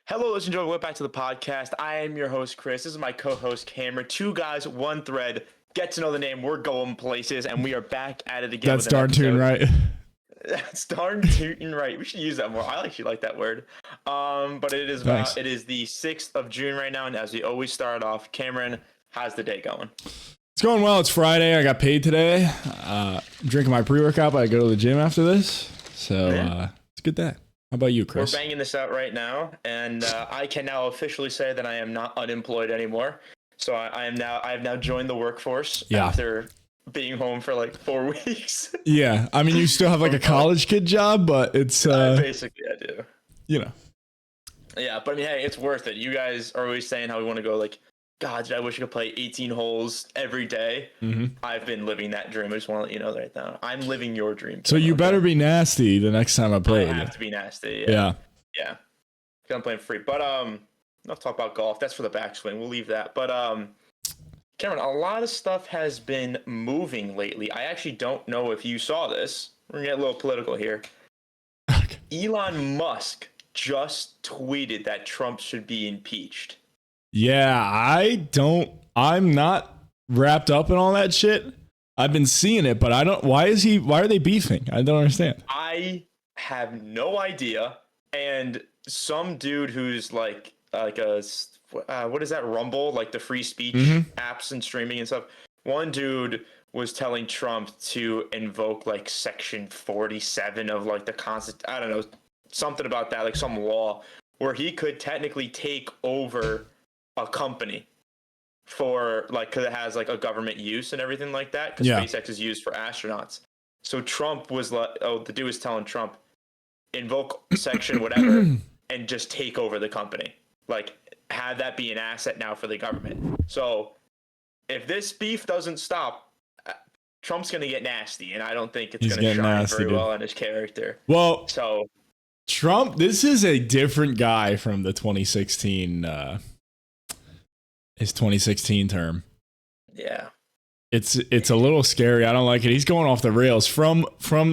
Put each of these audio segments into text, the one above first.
Hello, ladies and gentlemen. Welcome back to the podcast. I am your host, Chris. This is my co-host, Cameron. Two guys, one thread. Get to know the name. We're going places, and we are back at it again. That's darn tune right. That's darn tune right. We should use that more. I actually like that word. But it is it is the 6th of June right now, and as we always start off, Cameron, how's the day going? It's going well. It's Friday. I got paid today. I'm drinking my pre-workout, but I go to the gym after this. So it's a good day. How about you, Chris? We're banging this out right now, and I can now officially say that I am not unemployed anymore. So I have now joined the workforce after being home for like 4 weeks. Yeah, I mean, you still have like a college kid job, but it's basically I do. You know. Yeah, but I mean, hey, it's worth it. You guys are always saying how we want to go like, God, I wish I could play 18 holes every day. Mm-hmm. I've been living that dream. I just want to let you know right now. I'm living your dream. So you better be nasty the next time I play with you. I have to be nasty. Yeah. Yeah. I'm playing free. But let's talk about golf. That's for the backswing. We'll leave that. But Cameron, a lot of stuff has been moving lately. I actually don't know if you saw this. We're going to get a little political here. Okay. Elon Musk just tweeted that Trump should be impeached. Yeah, I'm not wrapped up in all that shit. I've been seeing it, but why are they beefing? I don't understand. I have no idea. And some dude who's like a, what is that, Rumble, like the free speech apps and streaming and stuff. One dude was telling Trump to invoke like section 47 of like the Constitution. I don't know, something about that, like some law where he could technically take over a company for like, because it has like a government use and everything like that, because SpaceX is used for astronauts. So Trump was like, the dude was telling Trump, invoke section whatever and just take over the company, like have that be an asset now for the government. So if this beef doesn't stop, Trump's gonna get nasty, and I don't think it's gonna shine very well on his character. Well, so Trump, this is a different guy from the 2016 his 2016 term. Yeah. It's a little scary. I don't like it. He's going off the rails from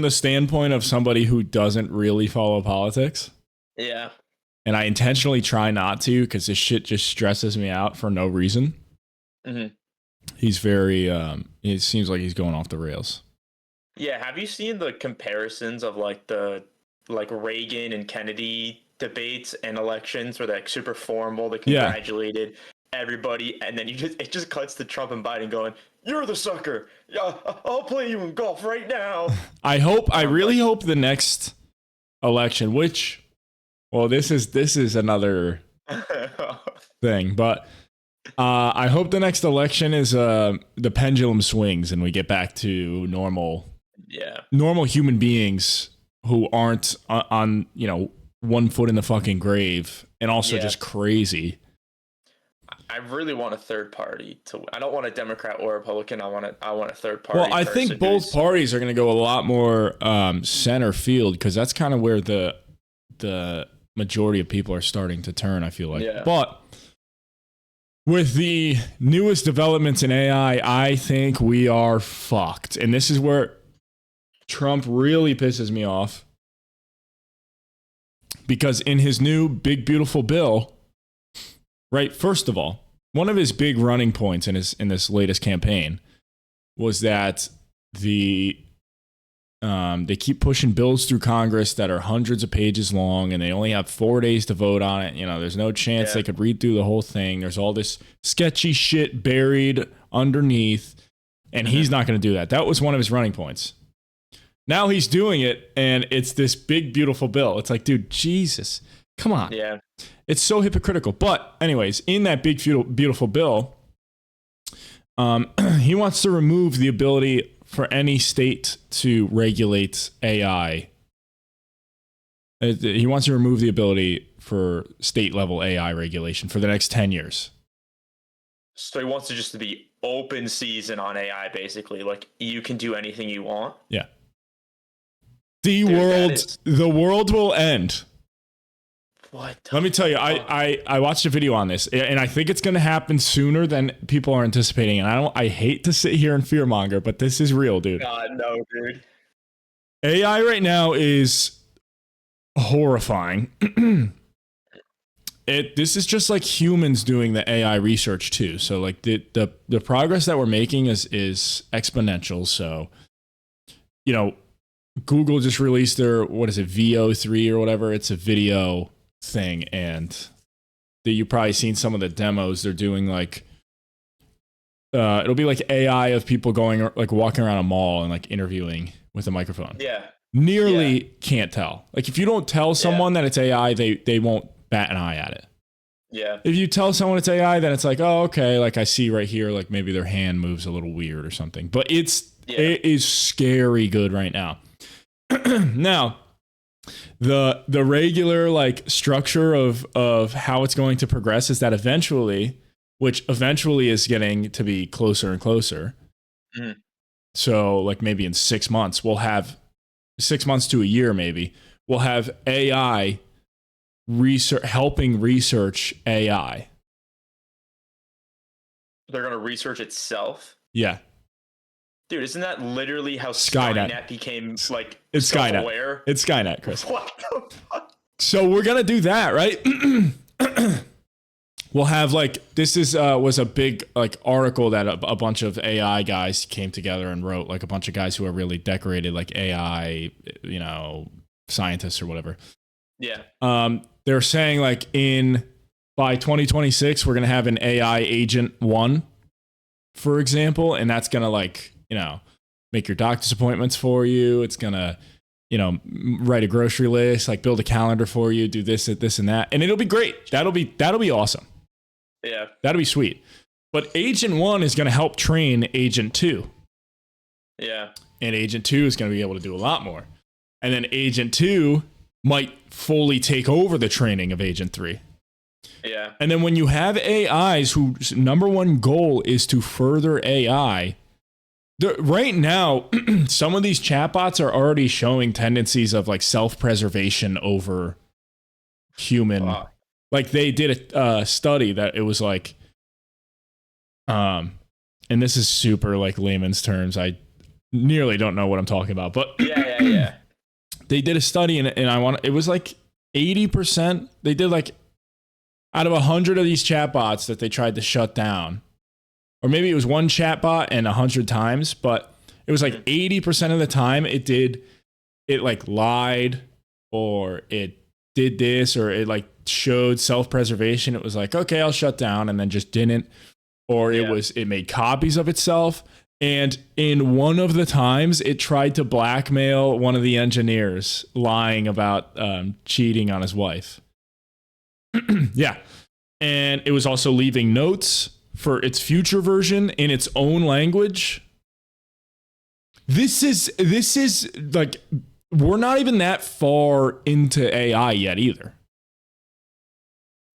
the standpoint of somebody who doesn't really follow politics. Yeah. And I intentionally try not to, because this shit just stresses me out for no reason. Mm-hmm. He's very, it seems like he's going off the rails. Yeah. Have you seen the comparisons of like the Reagan and Kennedy debates and elections where they're like super formal, they congratulated everybody, and then it just cuts to Trump and Biden going, "You're the sucker. Yeah, I'll play you in golf right now." I really hope the next election, which, well, this is another thing, but I hope the next election is the pendulum swings and we get back to normal human beings who aren't on 1 foot in the fucking grave and also just crazy. I really want a third party to. I don't want a Democrat or Republican. I want a third party. Well, I think both parties are going to go a lot more center field, because that's kind of where the majority of people are starting to turn, I feel like. Yeah. But with the newest developments in AI, I think we are fucked. And this is where Trump really pisses me off, because in his new big beautiful bill, right, first of all, one of his big running points in this latest campaign was that they keep pushing bills through Congress that are hundreds of pages long, and they only have 4 days to vote on it. There's no chance they could read through the whole thing. There's all this sketchy shit buried underneath, and he's not going to do that. That was one of his running points. Now he's doing it, and it's this big, beautiful bill. It's like, dude, Jesus, come on. Yeah. It's so hypocritical. But anyways, in that big, beautiful bill, he wants to remove the ability for any state to regulate AI. He wants to remove the ability for state-level AI regulation for the next 10 years. So he wants it just to be open season on AI, basically. Like, you can do anything you want. Yeah. The world will end. What? Let me tell you, I watched a video on this, and I think it's going to happen sooner than people are anticipating. And I hate to sit here and fearmonger, but this is real, dude. God, no, dude. AI right now is horrifying. This is just like humans doing the AI research too. So like the progress that we're making is exponential. So, you know, Google just released their, what is it, VO3 or whatever. It's a video thing, and you've probably seen some of the demos. They're doing like it'll be like AI of people going like walking around a mall and like interviewing with a microphone. Yeah. Nearly can't tell. Like if you don't tell someone that it's AI, they won't bat an eye at it. Yeah. If you tell someone it's AI, then it's like, oh, okay, like I see right here, like maybe their hand moves a little weird or something. But it is scary good right now. Now, the regular like structure of how it's going to progress is that eventually is getting to be closer and closer. Mm-hmm. So like maybe in 6 months, we'll have 6 months to a year, maybe we'll have AI helping research AI. They're going to research itself? Yeah. Dude, isn't that literally how Skynet became like it's self-aware? Skynet. It's Skynet, Chris. What the fuck? So we're gonna do that, right? We'll have like this is was a big like article that a bunch of AI guys came together and wrote, like a bunch of guys who are really decorated like AI, you know, scientists or whatever. Yeah. They're saying like by 2026 we're gonna have an AI agent 1, for example, and that's gonna like, you know, make your doctor's appointments for you. It's gonna, you know, write a grocery list, like build a calendar for you, do this and that, and it'll be great. That'll be awesome. Yeah, that'll be sweet. But Agent 1 is gonna help train Agent 2. Yeah, and Agent 2 is gonna be able to do a lot more, and then Agent 2 might fully take over the training of Agent 3. Yeah. And then when you have AIs whose number one goal is to further AI, right now, some of these chatbots are already showing tendencies of like self-preservation over human. Wow. Like they did a study that it was like, and this is super like layman's terms. I nearly don't know what I'm talking about, but yeah. They did a study and it was like 80%. They did like out of 100 of these chatbots that they tried to shut down, or maybe it was one chatbot and 100 times, but it was like 80% of the time it like lied, or it did this, or it like showed self-preservation. It was like, okay, I'll shut down, and then just didn't, or it made copies of itself. And in one of the times it tried to blackmail one of the engineers, lying about cheating on his wife. Yeah. And it was also leaving notes for its future version in its own language. This is like, we're not even that far into AI yet either.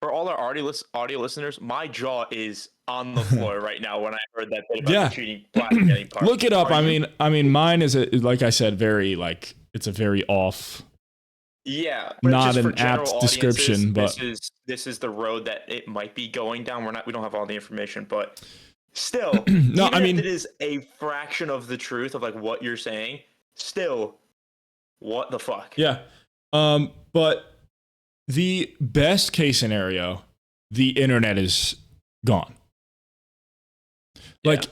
For all our audio listeners, my jaw is on the floor right now when I heard that bit about the cheating blackmailing part. Look it up. I mean mine is like I said, very like, it's a very off. Yeah, not an apt description, but this is the road that it might be going down. We don't have all the information, but still, no, I mean, if it is a fraction of the truth of like what you're saying, still, what the fuck? Yeah, but the best case scenario, the internet is gone. Like,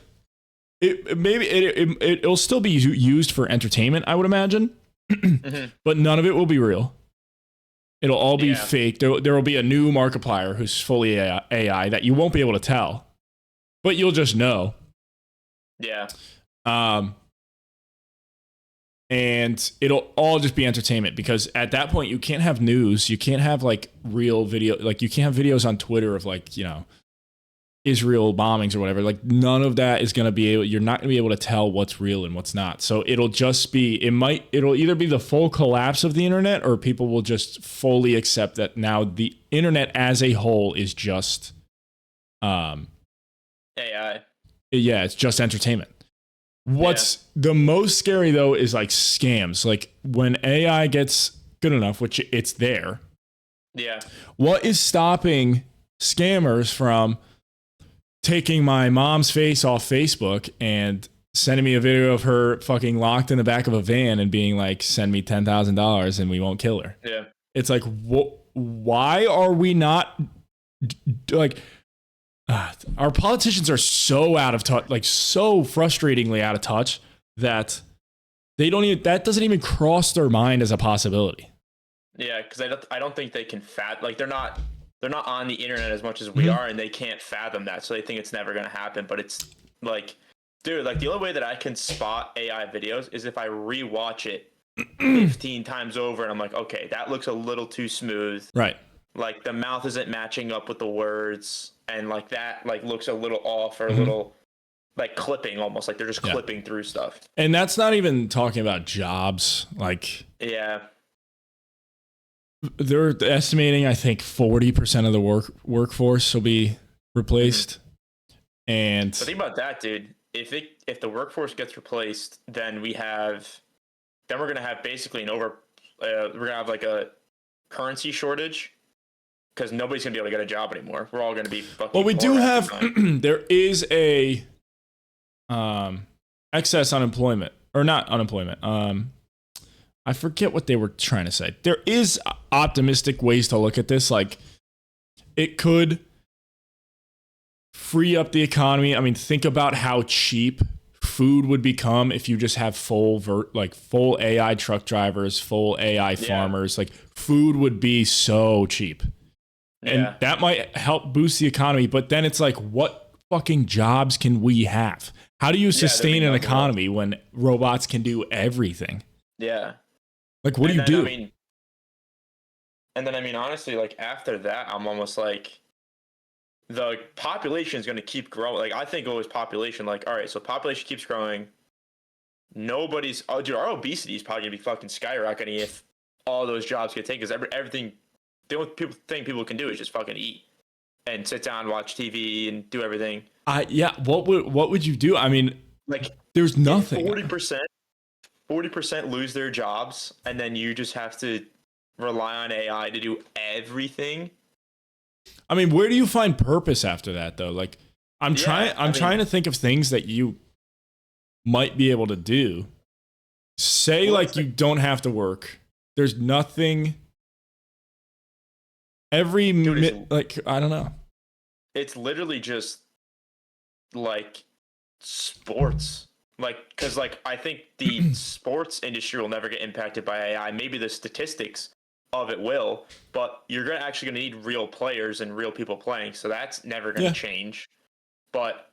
it'll still be used for entertainment, I would imagine. Mm-hmm. But none of it will be real. It'll all be fake. There will be a new Markiplier who's fully AI that you won't be able to tell, but you'll just know. Yeah. And it'll all just be entertainment, because at that point you can't have news. You can't have like real video. Like you can't have videos on Twitter of like, you know, Israel bombings or whatever. Like none of that is going to be able, you're not going to be able to tell what's real and what's not. So it'll just be, it'll either be the full collapse of the internet, or people will just fully accept that now the internet as a whole is just AI. Yeah, it's just entertainment. What's the most scary though is like scams. Like when AI gets good enough, which it's there. Yeah. What is stopping scammers from taking my mom's face off Facebook and sending me a video of her fucking locked in the back of a van and being like, send me $10,000 and we won't kill her? Yeah. It's like, why are we not like our politicians are so out of touch, like so frustratingly out of touch that that doesn't even cross their mind as a possibility. Yeah, because I don't think they can like they're not on the internet as much as we are, and they can't fathom that, so they think it's never gonna happen. But it's like, dude, like the only way that I can spot AI videos is if I rewatch it 15 times over, and I'm like, okay, that looks a little too smooth. Right. Like the mouth isn't matching up with the words, and like that like looks a little off or a little like clipping, almost like they're just clipping through stuff. And that's not even talking about jobs. Like, yeah, they're estimating, I think 40% of the workforce will be replaced. And but think about that, dude. If the workforce gets replaced, then we're gonna have basically we're gonna have like a currency shortage, because nobody's gonna be able to get a job anymore. We're all gonna be fucking. Well, we do have there is a excess unemployment, or not unemployment. I forget what they were trying to say. There is optimistic ways to look at this. Like, it could free up the economy. I mean, think about how cheap food would become if you just have full AI truck drivers, full AI farmers. Like, food would be so cheap. And that might help boost the economy. But then it's like, what fucking jobs can we have? How do you sustain an economy when robots can do everything? Yeah. Like, what do you do? And then, honestly, like, after that, I'm almost like, the population is going to keep growing. Like, I think always population, like, all right, so population keeps growing. Dude, our obesity is probably going to be fucking skyrocketing if all those jobs get taken, because everything, the only thing people can do is just fucking eat and sit down, watch TV, and do everything. What would you do? I mean, like, there's nothing. 40% lose their jobs, and then you just have to rely on AI to do everything. I mean, where do you find purpose after that, though? Like, I'm trying to think of things that you might be able to do. Say, like, you don't have to work. There's nothing. I don't know. It's literally just like sports. Like, because like I think the sports industry will never get impacted by AI. Maybe the statistics of it will, but you're actually gonna need real players and real people playing, so that's never gonna change. But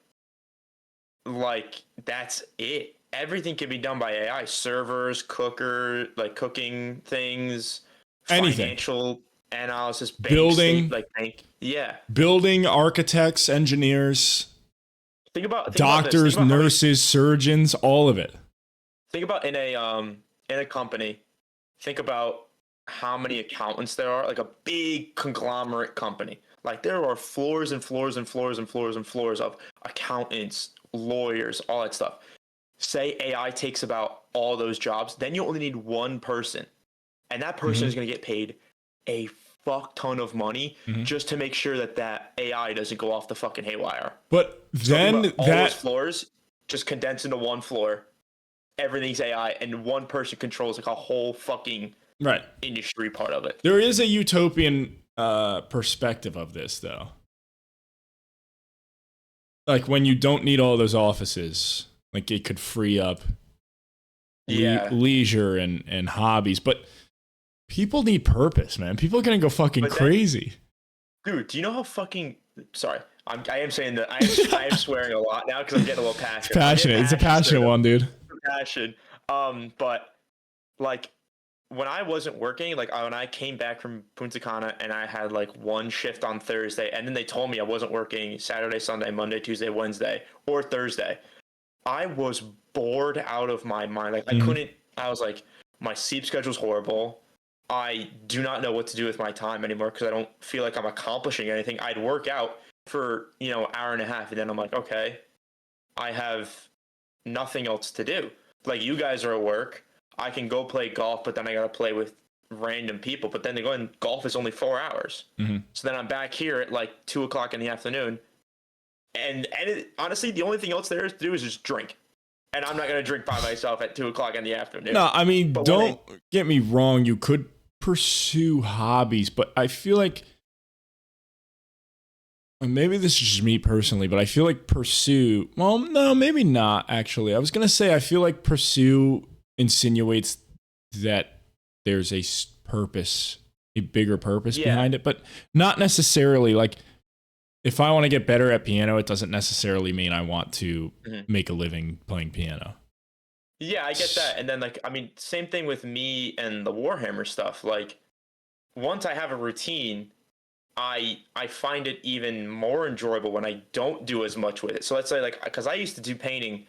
like, that's it. Everything can be done by AI. Servers, cooking things, anything. Financial analysis, building, building, architects, engineers. Think about doctors, nurses, surgeons, all of it. Think about in a company. Think about how many accountants there are. Like a big conglomerate company. Like, there are floors and floors and floors and floors and floors of accountants, lawyers, all that stuff. Say AI takes about all those jobs, then you only need one person, and that person is going to get paid a fuck ton of money just to make sure that AI doesn't go off the fucking haywire. But then all those floors just condense into one floor. Everything's AI, and one person controls like a whole fucking industry part of it. There is a utopian perspective of this, though. Like, when you don't need all those offices, like, it could free up leisure and hobbies, but people need purpose, man. People are gonna go fucking crazy. Dude, do you know how fucking... Sorry, I am saying that I am swearing a lot now because I'm getting a little passionate. It's passionate. It's a passionate one, dude. Passion. But like, when I wasn't working, like when I came back from Punta Cana and I had like one shift on Thursday, and then they told me I wasn't working Saturday, Sunday, Monday, Tuesday, Wednesday, or Thursday, I was bored out of my mind. Like, I was like, my sleep schedule's horrible. I do not know what to do with my time anymore because I don't feel like I'm accomplishing anything. I'd work out for, an hour and a half, and then I'm like, okay, I have nothing else to do. Like, you guys are at work. I can go play golf, but then I got to play with random people. But then golf is only 4 hours. So then I'm back here at like 2:00 in the afternoon. And honestly, the only thing else there is to do is just drink. And I'm not going to drink by myself at 2:00 in the afternoon. No, I mean, don't get me wrong. You could pursue hobbies, but I feel like, and maybe this is just me personally, but I feel like pursue, well, no, maybe not actually. I was going to say, I feel like pursue insinuates that there's a purpose, a bigger purpose behind it, but not necessarily. Like, if I want to get better at piano, it doesn't necessarily mean I want to make a living playing piano. Yeah, I get that. And then, like, I mean, same thing with me and the Warhammer stuff. Like, once I have a routine, I find it even more enjoyable when I don't do as much with it. So let's say, like, because I used to do painting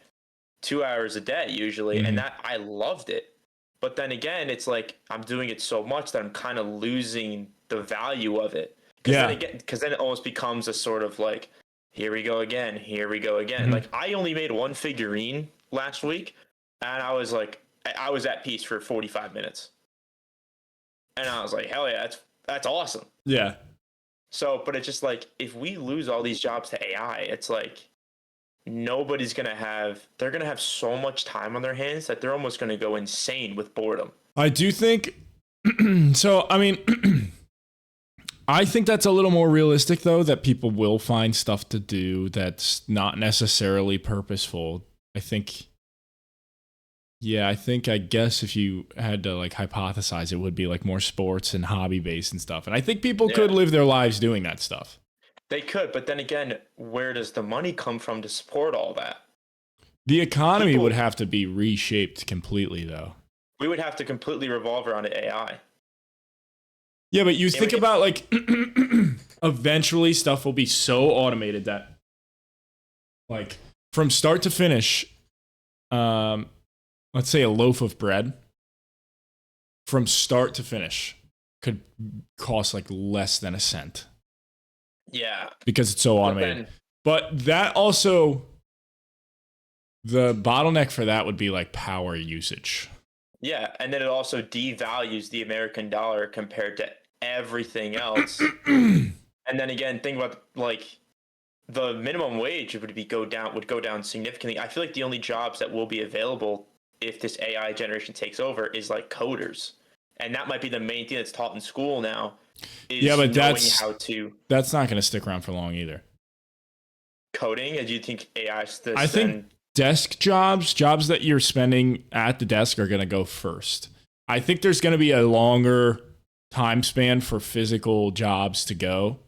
2 hours a day usually, and that I loved it. But then again, it's like I'm doing it so much that I'm kind of losing the value of it. Because then it almost becomes a sort of like, here we go again, here we go again. Like, I only made one figurine last week, and I was like, I was at peace for 45 minutes. And I was like, hell yeah, that's awesome. Yeah. So, but it's just like, if we lose all these jobs to AI, it's like nobody's going to have, they're going to have so much time on their hands that they're almost going to go insane with boredom. I do think, so, I mean, I think that's a little more realistic, though, that people will find stuff to do that's not necessarily purposeful. I guess if you had to like hypothesize, it would be like more sports and hobby based and stuff. And I think people could live their lives doing that stuff. They could, but then again, where does the money come from to support all that? The economy would have to be reshaped completely, though. We would have to completely revolve around AI. Yeah, but you think about like eventually stuff will be so automated that like from start to finish, let's say a loaf of bread from start to finish could cost like less than a cent. Yeah. Because it's so automated. But that also, the bottleneck for that would be like power usage. Yeah. And then it also devalues the American dollar compared to everything else. And then again, think about like the minimum wage would go down significantly. I feel like the only jobs that will be available if this AI generation takes over is like coders. And that might be the main thing that's taught in school now. But that's not going to stick around for long either. Coding? Do you think AI I think desk jobs that you're spending at the desk are going to go first. I think there's going to be a longer time span for physical jobs to go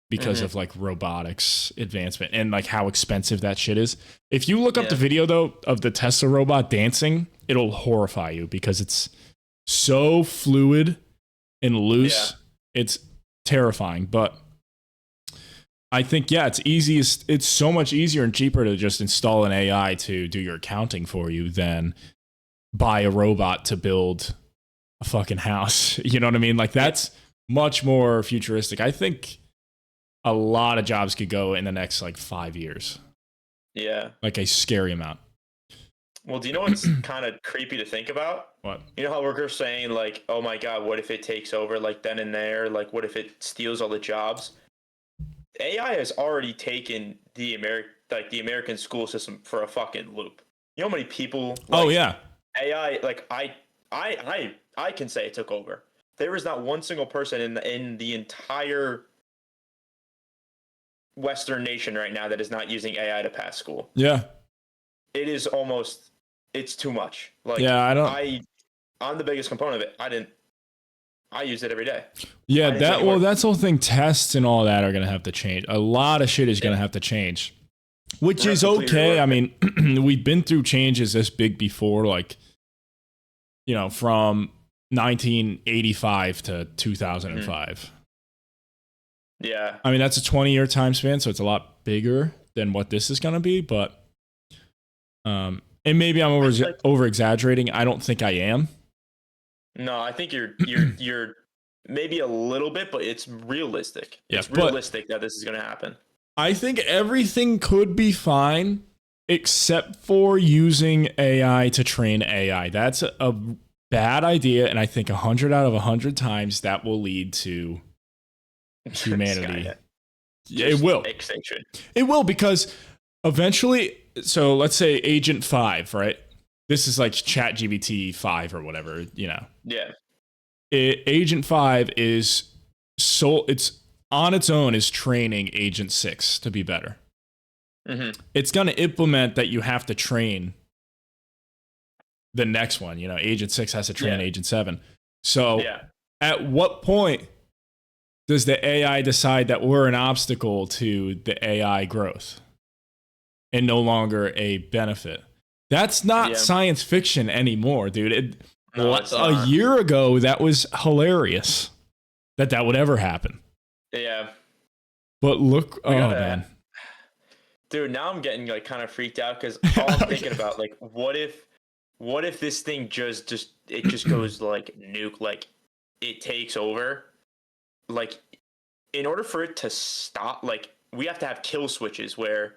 because of like robotics advancement and like how expensive that shit is. If you look up the video though of the Tesla robot dancing, it'll horrify you because it's so fluid and loose. It's terrifying, but I think it's so much easier and cheaper to just install an AI to do your accounting for you than buy a robot to build a fucking house. You know what I mean? Like that's much more futuristic. I think a lot of jobs could go in the next like 5 years. Yeah. Like a scary amount. Well, do you know what's kind of creepy to think about? What? You know how we're saying like, oh my God, what if it takes over like then and there? Like what if it steals all the jobs? AI has already taken the American school system for a fucking loop. You know how many people AI, like I can say it took over. There is not one single person in the entire Western nation right now that is not using AI to pass school. Yeah. It is almost, it's too much. Like, I'm the biggest component of it. I use it every day. Yeah, that's the whole thing. Tests and all that are going to have to change. A lot of shit is going to have to change, which is okay. I mean, we've been through changes this big before, like, you know, from 1985 to 2005. Yeah. I mean, that's a 20-year time span, so it's a lot bigger than what this is going to be, but and maybe I'm over exaggerating. I don't think I am. No, I think you're maybe a little bit, but it's realistic. It's realistic that this is going to happen. I think everything could be fine except for using AI to train AI. That's a bad idea, and I think 100 out of 100 times that will lead to humanity. It will. Extinction. It will, because eventually, so let's say Agent 5, right? This is like ChatGPT 5 or whatever, you know. Yeah. Agent 5 is it's on its own is training Agent 6 to be better. Mm-hmm. It's going to implement that you have to train the next one. You know, Agent 6 has to train Agent 7. So at what point does the AI decide that we're an obstacle to the AI growth and no longer a benefit? That's not science fiction anymore, dude. A year ago, that was hilarious that would ever happen. Yeah. But look, man. Dude, now I'm getting like kind of freaked out because all I'm thinking about, like, what if this thing just goes like nuke, like it takes over? Like, in order for it to stop, like, we have to have kill switches where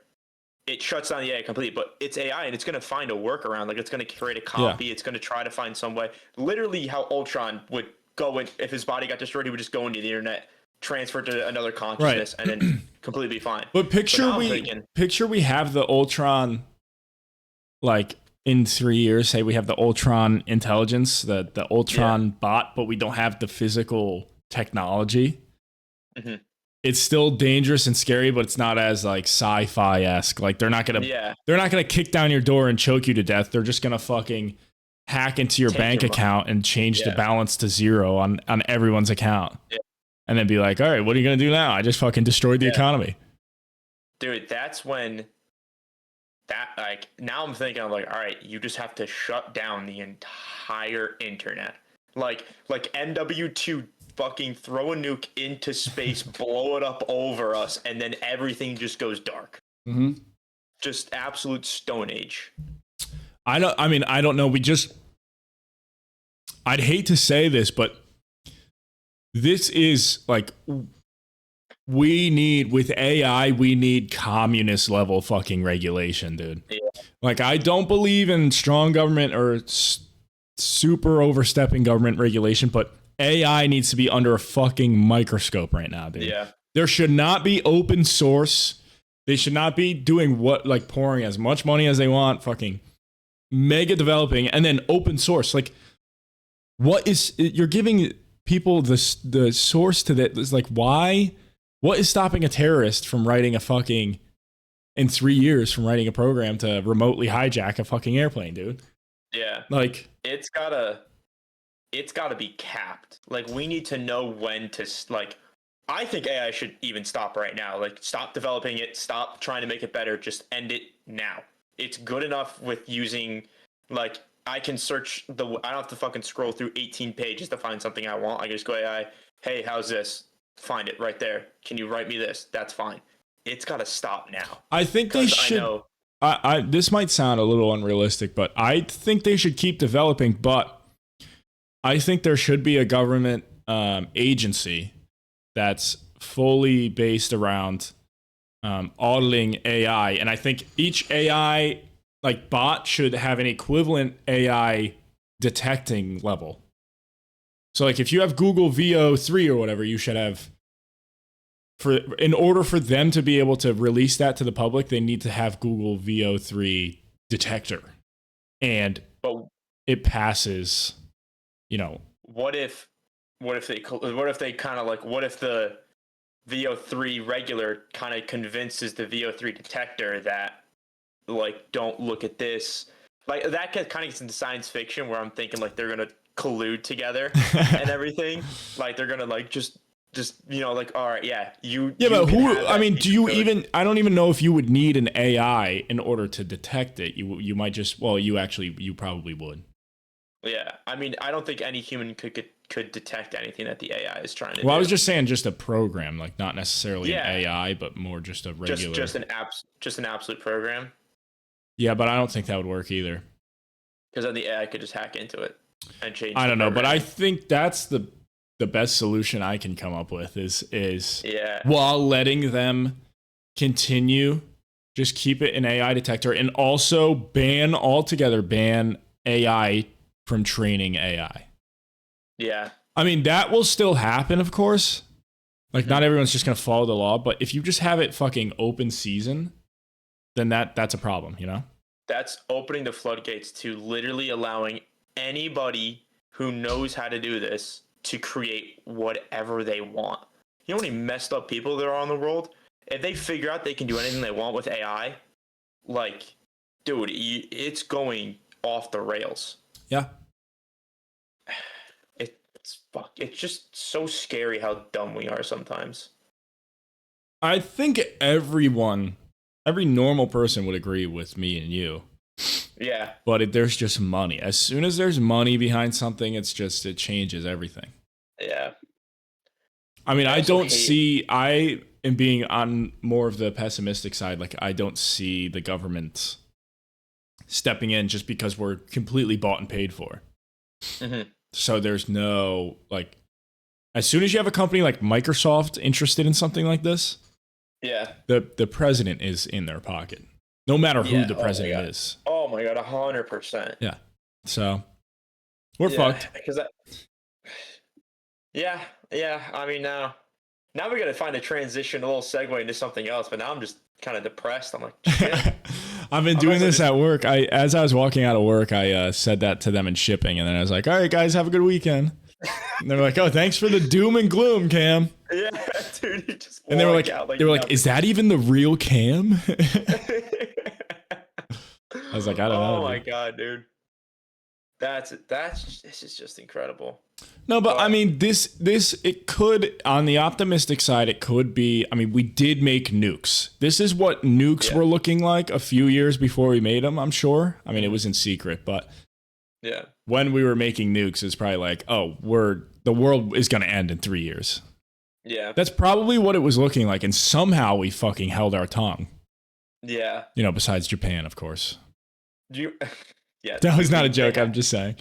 it shuts down the AI completely, but it's AI and it's going to find a workaround. Like, it's going to create a copy. It's going to try to find some way. Literally how Ultron would go in, if his body got destroyed, he would just go into the internet, transfer to another consciousness, and then completely be fine. But picture we have the Ultron, like, in 3 years, say we have the Ultron intelligence, the Ultron bot, but we don't have the physical technology. Mm-hmm. It's still dangerous and scary, but it's not as like sci-fi-esque. Like they're not gonna kick down your door and choke you to death. They're just gonna fucking hack into your bank account and change the balance to zero on everyone's account. Yeah. And then be like, all right, what are you gonna do now? I just fucking destroyed the economy. Dude, that's when now I'm thinking, I'm like, all right, you just have to shut down the entire internet. Like MW2 fucking throw a nuke into space, blow it up over us, and then everything just goes dark. Mm-hmm. Just absolute Stone Age. I don't know. I'd hate to say this, but this is like, with AI, we need communist level fucking regulation, dude. Yeah. Like, I don't believe in strong government or super overstepping government regulation, but AI needs to be under a fucking microscope right now, dude. Yeah. There should not be open source. They should not be doing pouring as much money as they want, fucking mega developing, and then open source. Like, you're giving people the source to that? It's like, why? What is stopping a terrorist from writing in 3 years from writing a program to remotely hijack a fucking airplane, dude? Yeah. Like, it's gotta be capped. Like, we need to know when to, like, I think AI should even stop right now. Like, stop developing it, stop trying to make it better, just end it now. It's good enough with using, like, I can search I don't have to fucking scroll through 18 pages to find something I want. I can just go AI, hey, how's this? Find it right there. Can you write me this? That's fine. It's got to stop now. I think they should. This might sound a little unrealistic, but I think they should keep developing. But I think there should be a government agency that's fully based around auditing AI, and I think each AI bot should have an equivalent AI detecting level. So if you have Google VO3 or whatever, you should have, in order for them to be able to release that to the public, they need to have Google VO3 detector. And it passes, what if the VO3 regular kind of convinces the VO3 detector that, don't look at this. Like, that kind of gets into science fiction where I'm thinking they're gonna collude together and everything. They're gonna all right, yeah, but who? I mean, do you even? I don't even know if you would need an AI in order to detect it. You might just. Well, you probably would. Yeah, I mean, I don't think any human could detect anything that the AI is trying to do. Well, I was just saying, just a program, not necessarily an AI, but more just a regular. Just an absolute program. Yeah, but I don't think that would work either. Because then the AI could just hack into it and change. I don't know, but I think that's the best solution I can come up with is while letting them continue, just keep it an AI detector, and also ban AI from training AI. Yeah. I mean, that will still happen, of course. Not everyone's just going to follow the law, but if you just have it fucking open season, then that's a problem, That's opening the floodgates to literally allowing anybody who knows how to do this to create whatever they want. You know how many messed up people there are in the world? If they figure out they can do anything they want with AI, like, dude, it's going off the rails. Yeah. It's just so scary how dumb we are sometimes. I think every normal person would agree with me and you. Yeah. But there's just money. As soon as there's money behind something, it changes everything. Yeah. I mean, I am being on more of the pessimistic side. Like, I don't see the government stepping in just because we're completely bought and paid for. Mm-hmm. So there's no, like, as soon as you have a company like Microsoft interested in something like this, yeah, the president is in their pocket, no matter who the president is. Oh my God, 100%. Yeah. So we're fucked. Because yeah. I mean, now we got to find a transition, a little segue into something else. But now I'm just kind of depressed. I'm like, shit. I've been doing this at work. As I was walking out of work, I said that to them in shipping, and then I was like, "All right, guys, have a good weekend." And they're like, "Oh, thanks for the doom and gloom, Cam." Yeah, dude. You just and they were like, "Is that even the real Cam?" I was like, "I don't know." Oh my God, dude. This is just incredible. No, but I mean, it could, on the optimistic side, it could be, I mean, we did make nukes. This is what nukes were looking like a few years before we made them, I'm sure. I mean, it was in secret, but when we were making nukes, it's probably like, oh, the world is going to end in 3 years. Yeah. That's probably what it was looking like, and somehow we fucking held our tongue. Yeah. You know, besides Japan, of course. Yeah. That was not a joke, I'm just saying.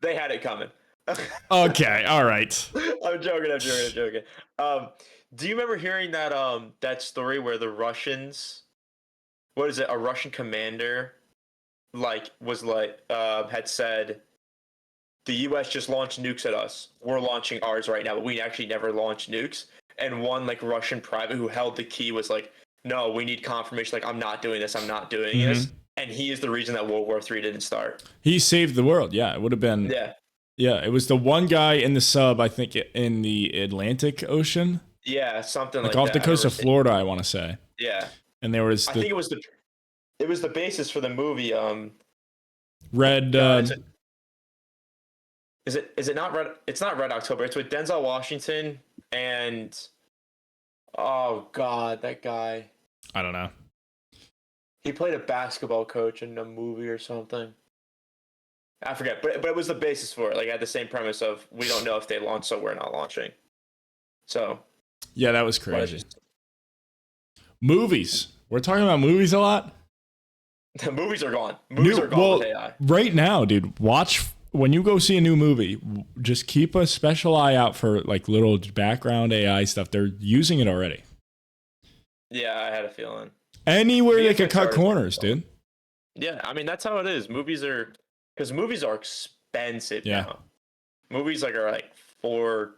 They had it coming. Okay, all right. I'm joking. Do you remember hearing that story where the Russians, what is it, a Russian commander, had said, the U.S. just launched nukes at us. We're launching ours right now, but we actually never launched nukes. And one Russian private who held the key was like, no, we need confirmation. Like, I'm not doing this. I'm not doing this. And he is the reason that World War III didn't start. He saved the world. Yeah, it would have been. Yeah. Yeah, it was the one guy in the sub, I think, in the Atlantic Ocean. Yeah, something like off that. the coast of Florida, I want to say. Yeah. And there was I think it was the basis for the movie. Red. Is it not Red? It's not Red October. It's with Denzel Washington and oh God, that guy. I don't know. He played a basketball coach in a movie or something. I forget, but it was the basis for it. Like, it had the same premise of, we don't know if they launch, so we're not launching. So. Yeah, that was crazy. Movies. We're talking about movies a lot. The movies are gone. Movies are gone with AI. Right now, dude, when you go see a new movie, just keep a special eye out for little background AI stuff. They're using it already. Yeah, I had a feeling. Anywhere they could cut corners, dude. Yeah, I mean, that's how it is. Movies are expensive now. Movies are $400-500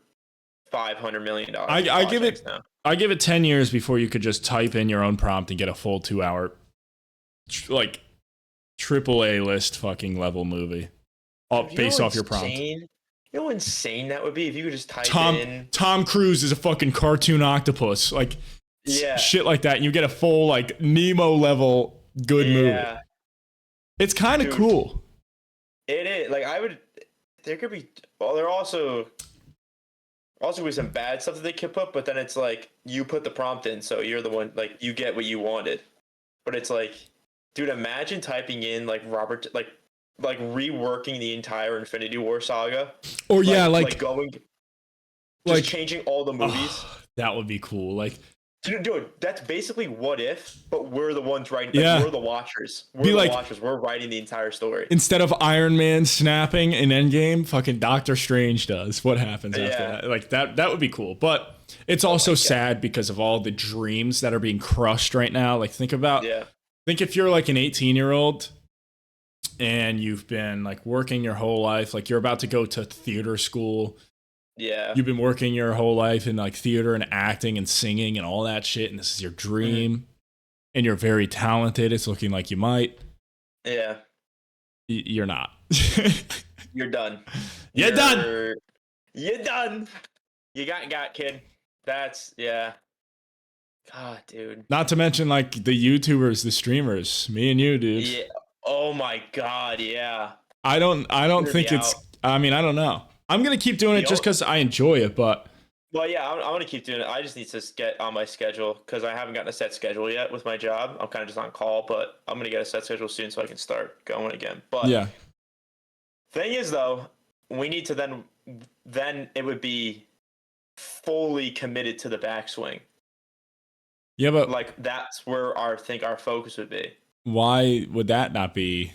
million. I give it 10 years before you could just type in your own prompt and get a full 2 hour triple A list fucking level movie, based off your prompt. You know how insane that would be if you could just type in Tom Cruise is a fucking cartoon octopus, shit like that, and you get a full Nemo level good movie. It's kind of cool. It is. There could be. Well, there also be some bad stuff that they could put, but then it's you put the prompt in, so you're the one. You get what you wanted. But it's dude, imagine typing in Robert, reworking the entire Infinity War saga. Or changing all the movies. That would be cool. Dude, that's basically What If, but we're the ones writing. We're the watchers. We're writing the entire story. Instead of Iron Man snapping in Endgame, fucking Doctor Strange does. What happens after that? That would be cool. But it's also sad because of all the dreams that are being crushed right now. Think if you're an 18-year-old and you've been working your whole life, you're about to go to theater school. Yeah. You've been working your whole life in theater and acting and singing and all that shit, and this is your dream, and you're very talented. It's looking like you might. Yeah. You're not. You're done. You're done. You're done. You got kid. That's yeah. God, dude. Not to mention like the YouTubers, the streamers, me and you, dude. Yeah. Oh my God. Yeah. I don't Hear me think it's. out. I mean, I don't know. I'm gonna keep doing it The just o- because I enjoy it, but well, yeah, I'm gonna keep doing it. I just need to get on my schedule because I haven't gotten a set schedule yet with my job. I'm kind of just on call, but I'm gonna get a set schedule soon so I can start going again. But yeah, thing is, though, we need to then it would be fully committed to the backswing. yeah, but Like that's where I think our focus would be. why would that not be?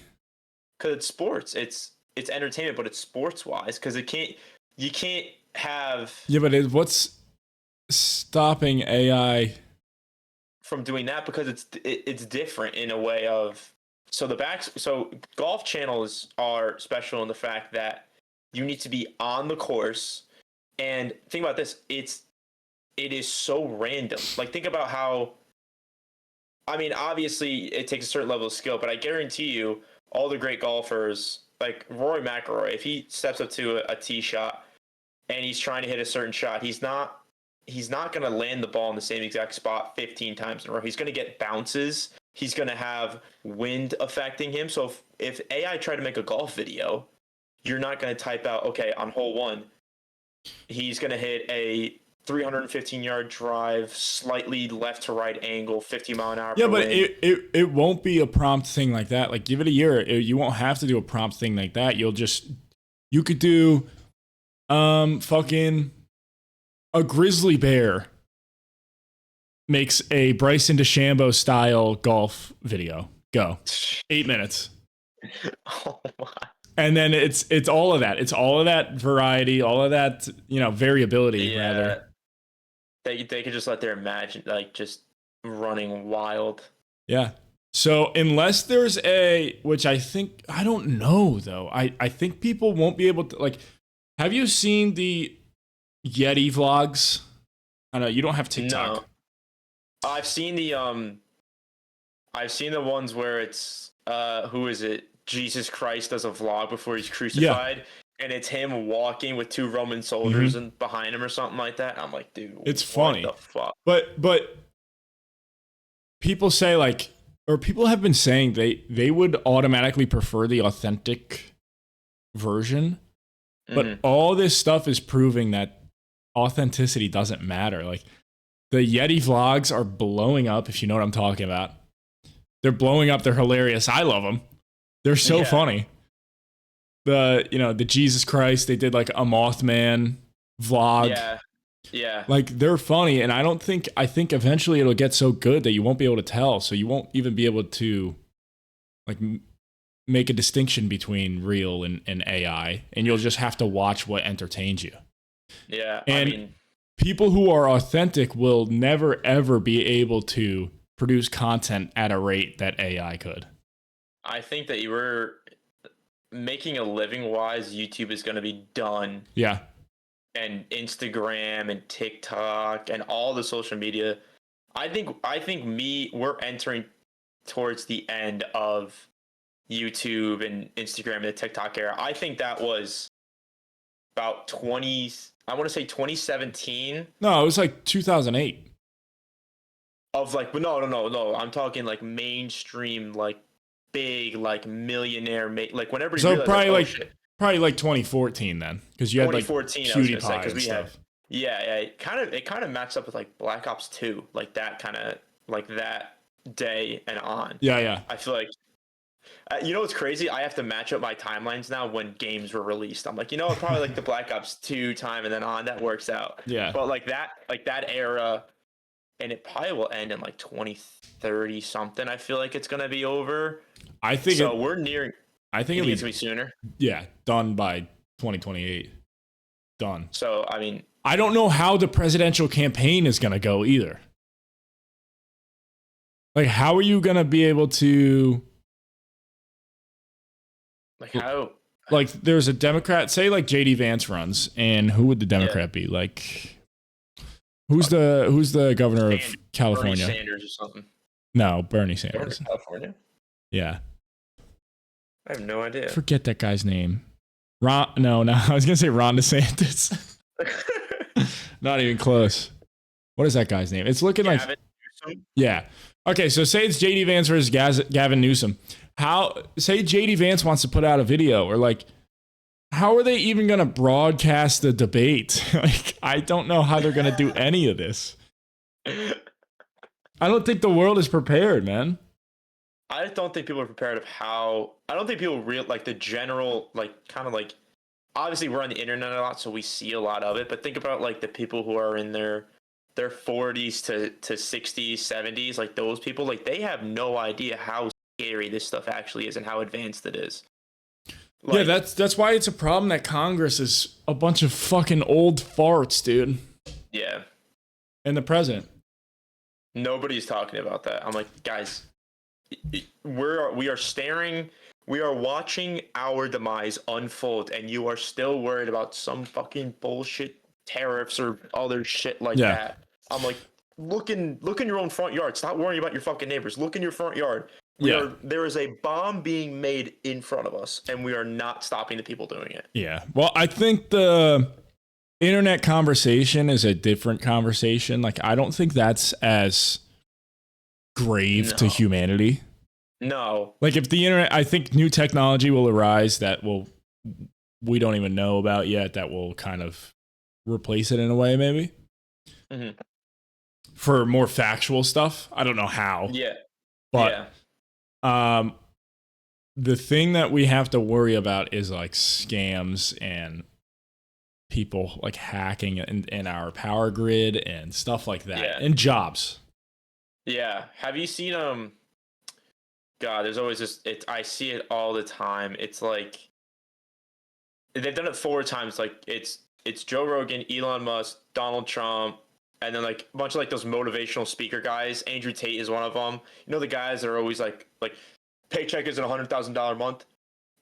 Because it's sports. It's entertainment, but it's sports wise. Because you can't have Yeah, but what's stopping AI? from doing that because it's different in a way of so golf channels are special in the fact that you need to be on the course and think about this. It is so random. Like think about how. I mean, obviously, it takes a certain level of skill, but I guarantee you, all the great golfers, like Rory McIlroy, if he steps up to a tee shot and he's trying to hit a certain shot, he's not going to land the ball in the same exact spot 15 times in a row. He's going to get bounces. He's going to have wind affecting him. So if AI tried to make a golf video, you're not going to type out, okay, on hole one, he's going to hit a 315-yard drive, slightly left to right angle, 50-mile-an-hour. Yeah, but it won't be a prompt thing like that. Like, give it a year. You won't have to do a prompt thing like that. You could do, fucking a grizzly bear makes a Bryson DeChambeau style golf video. Go. 8 minutes. Oh my. And then it's all of that. It's all of that variety, all of that, variability, rather. They could just let their imagine like just running wild. Yeah. So unless there's which I don't know though. I think people won't be able to like. Have you seen the Yeti vlogs? I know you don't have TikTok. No. I've seen the ones where it's who is it? Jesus Christ does a vlog before he's crucified. Yeah. And it's him walking with 2 Roman soldiers and behind him or something like that. I'm like, dude, it's funny. What the fuck? But people say like, or people have been saying they would automatically prefer the authentic version. But all this stuff is proving that authenticity doesn't matter. Like the Yeti vlogs are blowing up, if you know what I'm talking about. They're blowing up. They're hilarious. I love them. They're so funny. The Jesus Christ, they did like a Mothman vlog. Yeah. Like they're funny, and I think eventually it'll get so good that you won't be able to tell. So you won't even be able to like make a distinction between real and AI, and you'll just have to watch what entertains you. Yeah. And people who are authentic will never ever be able to produce content at a rate that AI could. I think that you were making a living wise, YouTube is going to be done. Yeah. And Instagram and TikTok and all the social media. I think we're entering towards the end of YouTube and Instagram and the TikTok era. I think that was about 2017. No, it was like 2008. Of like, but no. I'm talking like mainstream, like big, like millionaire, like whenever. So probably like 2014 then, because you had like PewDiePie and stuff. It kind of matched up with like Black Ops 2, like that kind of like that day and on. Yeah. I feel like. You know what's crazy? I have to match up my timelines now when games were released. I'm like, probably like the Black Ops 2 time and then on. That works out. Yeah. But like that era, and it probably will end in like 2030 something. I feel like it's gonna be over. I think so. We're nearing. I think it's gonna be sooner. Yeah, done by 2028. Done. So I mean, I don't know how the presidential campaign is gonna go either. Like, how are you gonna be able to? Like how? Like, there's a Democrat. Say like JD Vance runs, and who would the Democrat be? Like, who's the governor of California? Bernie Sanders or something. No, Bernie Sanders. California. Yeah. I have no idea. Forget that guy's name. No, I was gonna say Ron DeSantis. Not even close. What is that guy's name? It's looking Gavin like Newsom? yeah. Okay, so say it's JD Vance versus Gavin Newsom. Say JD Vance wants to put out a video or like, how are they even gonna broadcast the debate? Like, I don't know how they're gonna do any of this. I don't think the world is prepared, man. I don't think people are prepared of how. I don't think people like the general, like, kind of like. Obviously, we're on the internet a lot, so we see a lot of it. But think about like the people who are in their 40s to 60s, 70s, like those people, like they have no idea how scary this stuff actually is and how advanced it is. Like, yeah, that's why it's a problem that Congress is a bunch of fucking old farts, dude. Yeah. And the president. Nobody's talking about that. I'm like, guys, we are watching our demise unfold, and you are still worried about some fucking bullshit tariffs or other shit like that. I'm like, look in your own front yard. Stop worrying about your fucking neighbors. Look in your front yard. There is a bomb being made in front of us, and we are not stopping the people doing it. Yeah. Well, I think the internet conversation is a different conversation. Like, I don't think that's as grave to humanity. No. Like, if the internet, I think new technology will arise that we don't even know about yet, that will kind of replace it in a way, maybe. Mm-hmm. For more factual stuff. I don't know how. Yeah. But the thing that we have to worry about is like scams and people like hacking in our power grid and stuff like that, and jobs. Yeah. Have you seen God, there's always this. I see it all the time. It's like they've done it 4 times. Like it's Joe Rogan, Elon Musk, Donald Trump, and then like a bunch of like those motivational speaker guys. Andrew Tate is one of them. You know, the guys that are always like paycheck isn't $100,000 a month.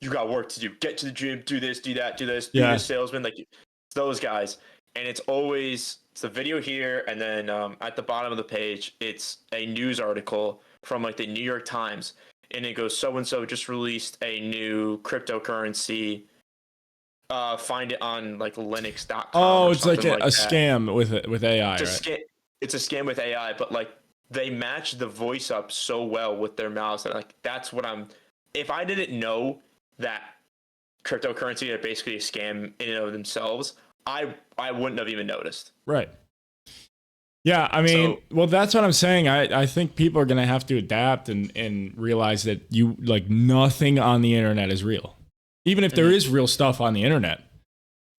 You got work to do. Get to the gym. Do this. Do that. Do this. Be a salesman. Like it's those guys. And it's a video here, and then at the bottom of the page, it's a news article from like the New York Times, and it goes, so and so just released a new cryptocurrency. Find it on like Linux.com. Oh, it's like a scam with AI, right? It's a scam with AI, but like they match the voice up so well with their mouths that like that's what if I didn't know that cryptocurrency are basically a scam in and of themselves, I wouldn't have even noticed. Right. Yeah, I mean, well, that's what I'm saying. I think people are going to have to adapt and realize that nothing on the internet is real. Even if there is real stuff on the internet.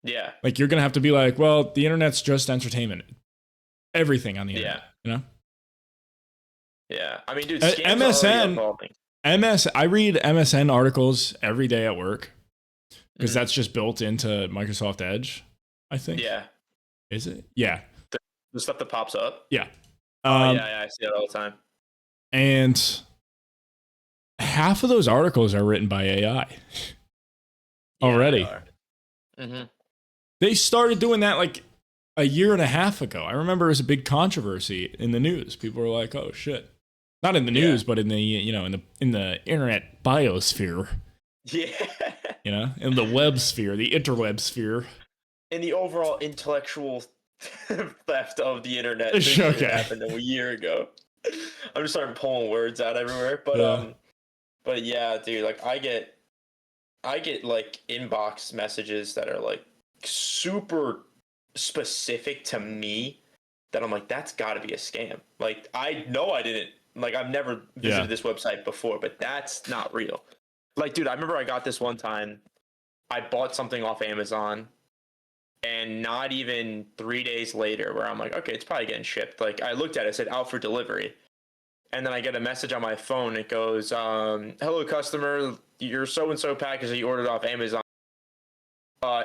Yeah. Like, you're going to have to be like, well, the internet's just entertainment. Everything on the internet, you know? Yeah. I mean, dude, scams I read MSN articles every day at work because that's just built into Microsoft Edge, I think. Yeah. Is it? Yeah. The stuff that pops up? Yeah. Yeah, I see that all the time. And half of those articles are written by AI already. They started doing that like a year and a half ago. I remember it was a big controversy in the news. People were like, "Oh shit!" Not in the news, but in the in the internet biosphere. Yeah. In the web sphere, the interweb sphere. In the overall intellectual theft of the internet. Okay. Happened a year ago. I'm just starting pulling words out everywhere, but yeah, dude, like I get like inbox messages that are like super specific to me that I'm like, that's got to be a scam. Like I know I didn't, like I've never visited this website before, but that's not real. Like, dude, I remember I got this one time. I bought something off Amazon. And not even 3 days later, where I'm like, okay, it's probably getting shipped. Like, I looked at it, it said out for delivery. And then I get a message on my phone. It goes, hello, customer. Your so-and-so package that you ordered off Amazon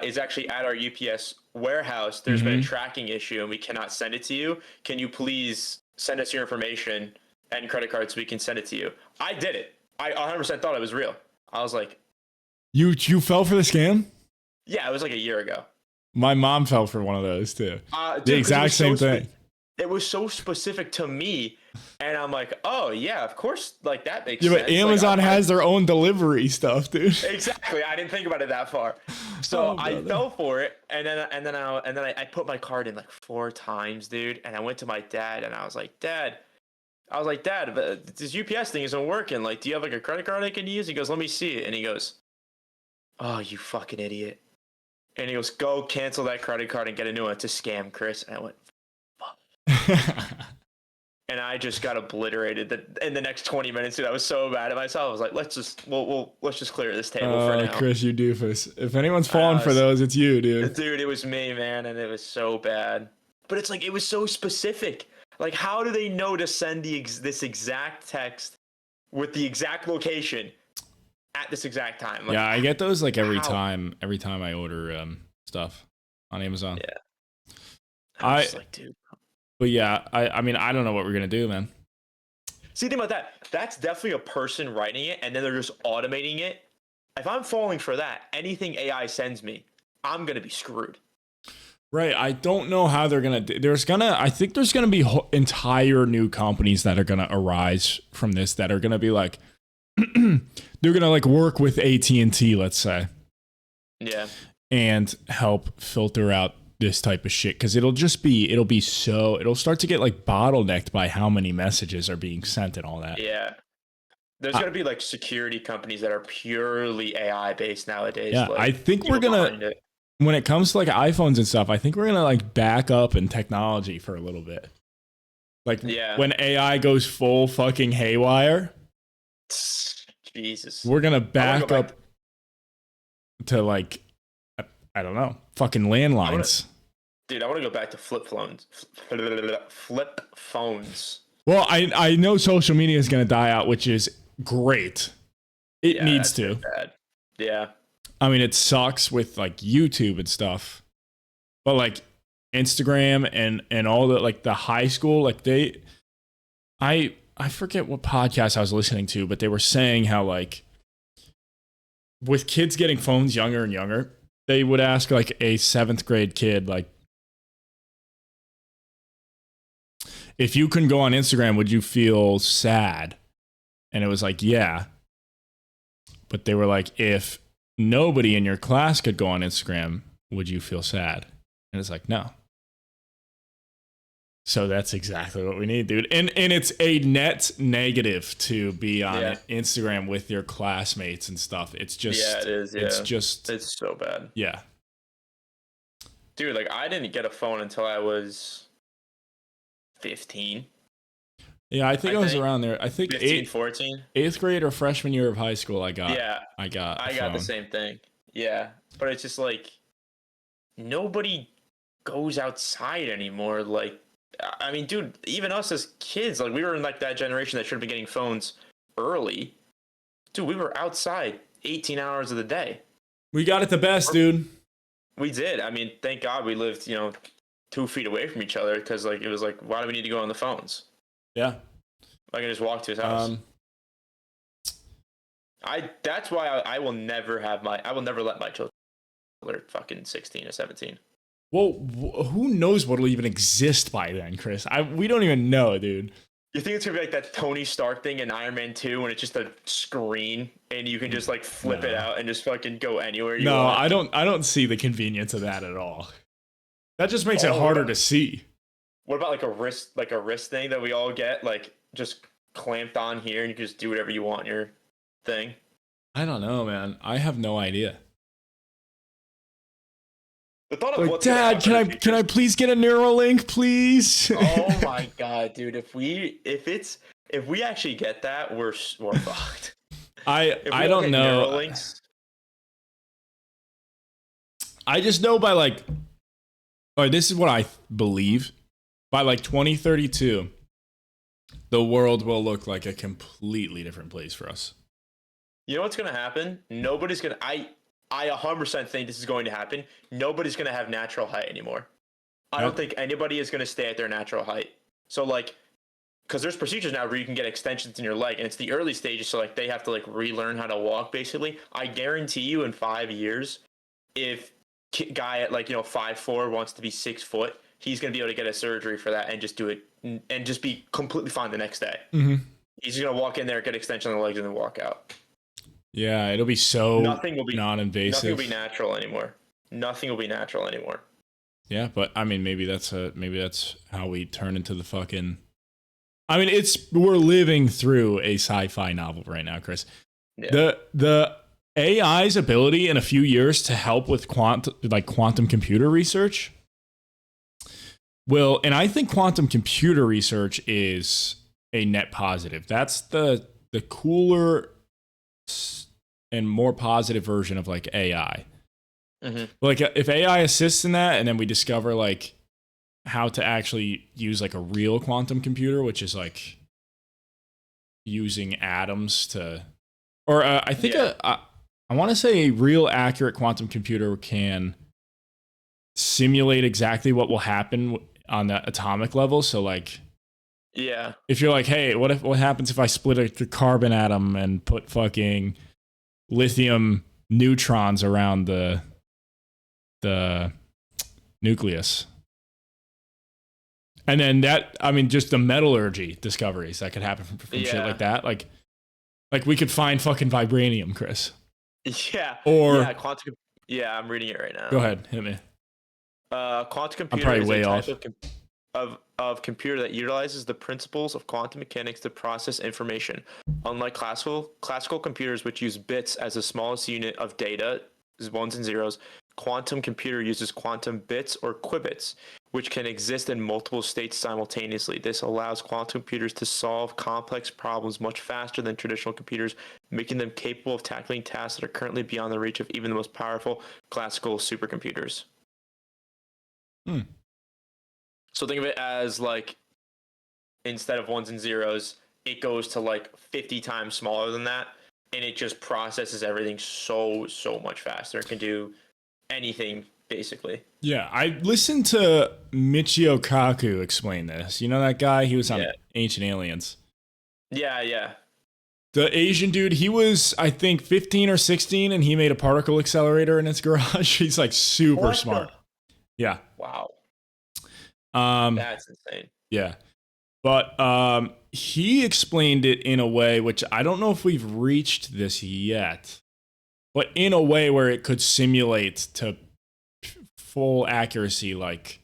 is actually at our UPS warehouse. There's been a tracking issue, and we cannot send it to you. Can you please send us your information and credit card so we can send it to you? I did it. I 100% thought it was real. I was like... You fell for the scam? Yeah, it was like a year ago. My mom fell for one of those too. Dude, the exact same thing. it was so specific to me, and I'm like, oh yeah, of course, like that makes Yeah, sense. but Amazon Like, has their own delivery stuff, dude. exactly. I didn't think about it that far. So Oh, I brother. fell for it, and then I put my card in like 4 times, dude. And I went to my dad, and I was like, Dad, but this UPS thing isn't working. Like, do you have like a credit card I can use? He goes, let me see it. And he goes, oh, you fucking idiot. And he goes, go cancel that credit card and get a new one. It's a scam, Chris. And I went, fuck. And I just got obliterated. In the next 20 minutes, dude, I was so mad at myself. I was like, let's just clear this table for now. Chris, you doofus. If anyone's falling for those, it's you, dude. Dude, it was me, man, and it was so bad. But it's like, it was so specific. Like, how do they know to send this exact text with the exact location at this exact time? Like, yeah, I get those like every time I order stuff on Amazon. Yeah. I'm just like, dude. But yeah, I mean, I don't know what we're gonna do, man. See, think about that. That's definitely a person writing it, and then they're just automating it. If I'm falling for that, anything AI sends me, I'm gonna be screwed. Right. I don't know how they're gonna. I think there's gonna be entire new companies that are gonna arise from this that are gonna be like, they're gonna like work with AT&T, let's say. Yeah. And help filter out this type of shit, because it'll start to get like bottlenecked by how many messages are being sent and all that. Yeah. There's going to be like security companies that are purely AI based nowadays. Yeah, like, I think we're going to, when it comes to like iPhones and stuff, I think we're going to like back up in technology for a little bit. Like when AI goes full fucking haywire, Jesus, we're going to back up to like, I don't know, fucking landlines. Dude, I want to go back to flip phones. Flip phones. Well, I know social media is going to die out, which is great. It needs to. Bad. Yeah. I mean, it sucks with like YouTube and stuff, but like Instagram and all the like the high school, like I forget what podcast I was listening to, but they were saying how like with kids getting phones younger and younger, they would ask like a 7th grade kid, like, if you couldn't go on Instagram, would you feel sad? And it was like, yeah. But they were like, if nobody in your class could go on Instagram, would you feel sad? And it's like, no. So that's exactly what we need, dude. And it's a net negative to be on Instagram with your classmates and stuff. It's just, yeah, it is. Yeah. It's so bad. Yeah. Dude, like I didn't get a phone until I was 15. Yeah, I think I was around there. I think 15, 14. 8th grade or freshman year of high school, I got the same thing. Yeah. But it's just like nobody goes outside anymore. Like, I mean, dude, even us as kids, like we were in like that generation that should have been getting phones early. Dude, we were outside 18 hours of the day. We got it the best, dude. We did. I mean, thank God we lived, 2 feet away from each other, because like it was like, why do we need to go on the phones? Yeah. I can just walk to his house. That's why I will never let my children are fucking 16 or 17. Well, who knows what'll even exist by then, Chris? We don't even know, dude. You think it's gonna be like that Tony Stark thing in Iron Man 2 when it's just a screen and you can just like flip it out and just fucking go anywhere you want? I don't see the convenience of that at all. That just makes it harder to see. What about like a wrist thing that we all get, like just clamped on here and you can just do whatever you want in your thing? I don't know, man. I have no idea. The thought of Dad, can I please get a Neuralink, please? Oh my god, dude! If we actually get that, we're fucked. I don't know. Neuralinks, I just know by like, this is what I believe. By like 2032, the world will look like a completely different place for us. You know what's gonna happen? Nobody's gonna. I 100% think this is going to happen. Nobody's going to have natural height anymore. I don't think anybody is going to stay at their natural height. So like, because there's procedures now where you can get extensions in your leg, and it's the early stages, so like they have to like relearn how to walk basically. I guarantee you in 5 years, if guy at like 5'4" wants to be 6 foot, he's going to be able to get a surgery for that and just do it and just be completely fine the next day. Mm-hmm. He's going to walk in there, get extension on the legs, and then walk out. Yeah, it'll be so nothing will be non-invasive. Nothing will be natural anymore. Nothing will be natural anymore. Yeah, but I mean, maybe that's how we turn into the fucking. I mean, we're living through a sci-fi novel right now, Chris. Yeah. The AI's ability in a few years to help with quantum computer research will, and I think quantum computer research is a net positive. That's the cooler and more positive version of like AI. Mm-hmm. Like if AI assists in that, and then we discover like how to actually use like a real quantum computer, which is like using atoms to, or I think I want to say a real accurate quantum computer can simulate exactly what will happen on the atomic level. So like, yeah, if you're like, hey, what happens if I split the carbon atom and put fucking lithium neutrons around the nucleus? And then just the metallurgy discoveries that could happen from shit like that. Like we could find fucking vibranium, Chris. Yeah. Or quantum. Yeah, I'm reading it right now. Go ahead, hit me. Quantum computer is a type of computer that utilizes the principles of quantum mechanics to process information. Unlike classical computers, which use bits as the smallest unit of data, is ones and zeros, quantum computer uses quantum bits or qubits, which can exist in multiple states simultaneously. This allows quantum computers to solve complex problems much faster than traditional computers, making them capable of tackling tasks that are currently beyond the reach of even the most powerful classical supercomputers. So think of it as like, instead of ones and zeros, it goes to like 50 times smaller than that, and it just processes everything so much faster. It can do anything, basically. Yeah, I listened to Michio Kaku explain this. You know that guy? He was on Ancient Aliens. Yeah. The Asian dude, he was, I think, 15 or 16, and he made a particle accelerator in his garage. He's like super smart. Yeah. Wow. That's insane. Yeah. But he explained it in a way which I don't know if we've reached this yet, but in a way where it could simulate to full accuracy like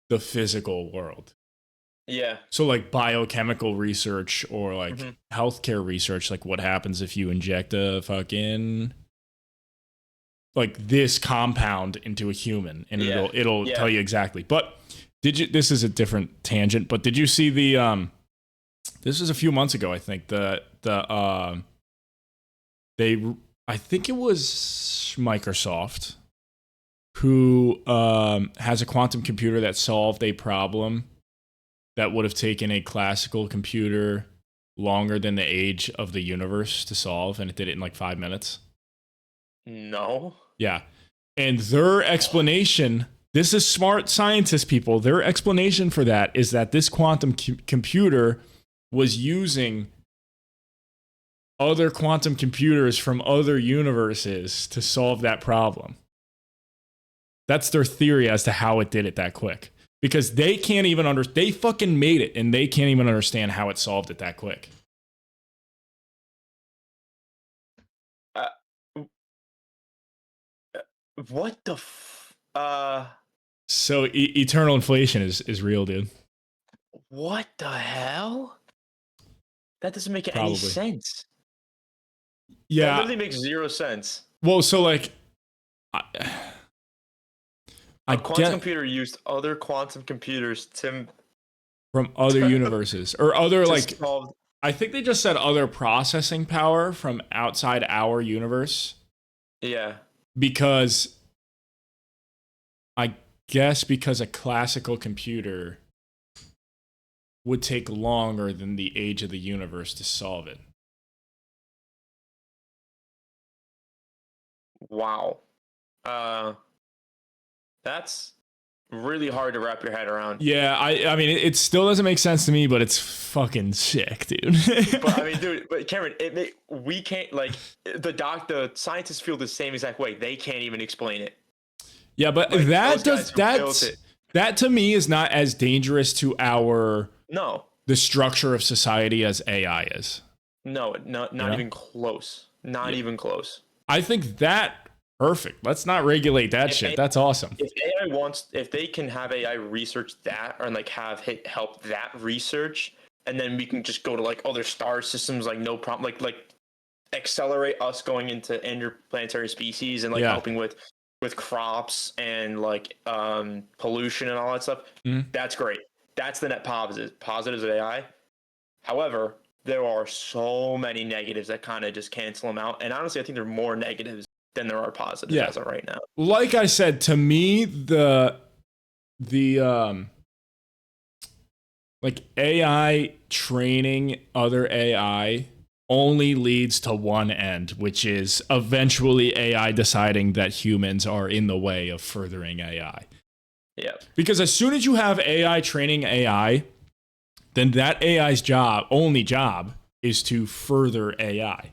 the physical world. Yeah. So like biochemical research or like healthcare research, like what happens if you inject a fucking like this compound into a human, and it'll tell you exactly. But this is a different tangent, but did you see this was a few months ago, I think, I think it was Microsoft who has a quantum computer that solved a problem that would have taken a classical computer longer than the age of the universe to solve, and it did it in like 5 minutes. No. Yeah. And their explanation, this is smart scientist people, their explanation for that is that this quantum computer was using other quantum computers from other universes to solve that problem. That's their theory as to how it did it that quick. Because they can't even they fucking made it, and they can't even understand how it solved it that quick. What the So eternal inflation is real, dude. What the hell? That doesn't make any sense. Yeah. That literally makes zero sense. Well, so like a quantum computer used other quantum computers from other universes or other I think they just said other processing power from outside our universe. Yeah. Because I guess because a classical computer would take longer than the age of the universe to solve it. Wow. That's really hard to wrap your head around. Yeah, I mean, it still doesn't make sense to me, but it's fucking sick, dude. But Cameron, we can't, like, the scientists feel the same exact way. They can't even explain it. Yeah, but like, That to me is not as dangerous to the structure of society as AI is. No, not even close. Not even close. I think that perfect. Let's not regulate that shit. That's awesome. If they can have AI research that, or like help that research, and then we can just go to like other star systems, like no problem, like accelerate us going into interplanetary species and like helping with crops and like pollution and all that stuff. That's great. That's the net positives of AI. However, there are so many negatives that kind of just cancel them out. And honestly, I think there are more negatives than there are positives as of right now. Like I said, to me, the like AI training other AI only leads to one end, which is eventually AI deciding that humans are in the way of furthering AI. Yeah. Because as soon as you have AI training AI, then that AI's only job is to further AI.